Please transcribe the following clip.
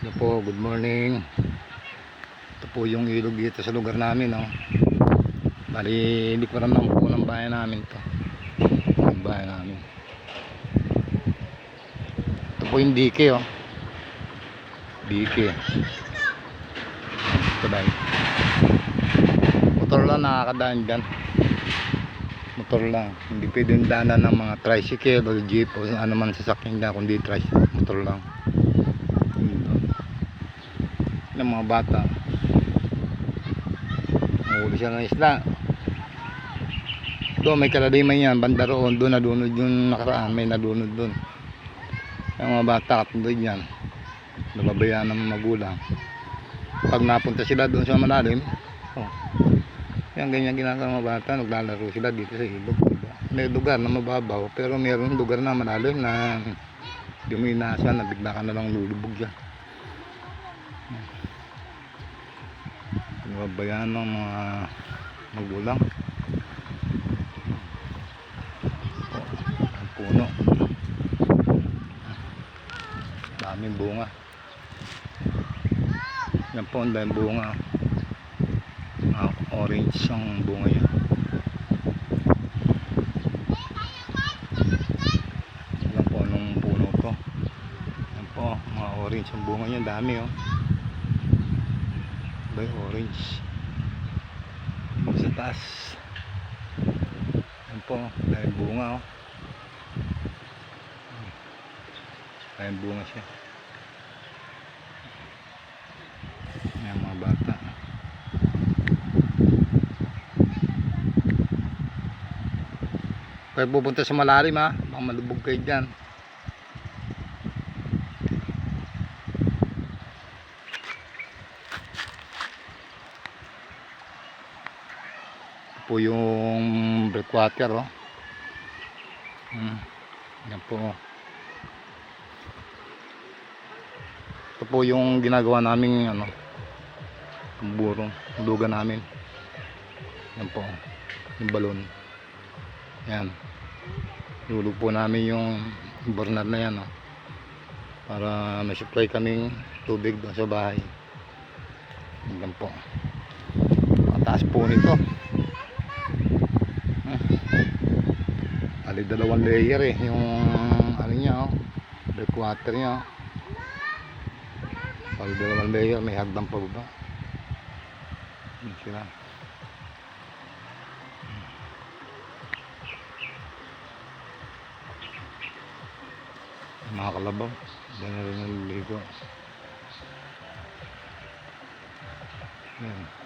Ano po, good morning. Ito po yung ilog dito sa lugar namin, no? Bali, likuran lang po ng bayan namin to. Yung bayan namin. Ito po yung dike, oh. Dike. Ito dahil. Motor lang nakakadaan dyan. Motor lang. Hindi pwedeng daanan ng mga tricycle o jeep o ano man sasakyan dyan, kundi tricycle. Motor lang. Ng mga bata. Mahuli siya ng isla. Doon may kalaliman yan, banda roon, doon nadunod yung nakaraan, may nadunod doon. Yung mga bata katulad yan, nababayaan ng magulang. Pag napunta sila doon sa malalim, oh, yan ganyan ginagawa mga bata, naglalaro sila dito sa ilog, diba? May lugar na mababaw, pero mayroong lugar na malalim na hindi mo inaasahan na bigla ka na lang lulubog dyan. Nababayaan ng mga magulang. Puno, daming bunga. Yan po, ang daming bunga. Orange ang bunga yan. Yan po anong puno to. Yan po, mga orange ang bunga yan. Dami, oh. Bay orange. Sa taas. Yan po, daming bunga, oh. Daming bunga siya. Yan mga bata. Kaya pupunta sa malalim, ha, baka malubog kayo dyan. Ito po yung breakwater, oh. Yan po. Ito po yung ginagawa namin ano, burong lugan namin. Yan po yung balon. Yan, lulog po namin yung burner na yan, oh, para may supply kaming tubig doon sa bahay. Yan po, mataas po nito. Ali dalawang layer yung ano niya, oh, breakwater niya, oh. Pag dalawang layer, may hagdan pa ba? Yan sila. Mga kalabaw, dyan na rin naliligo. Yan.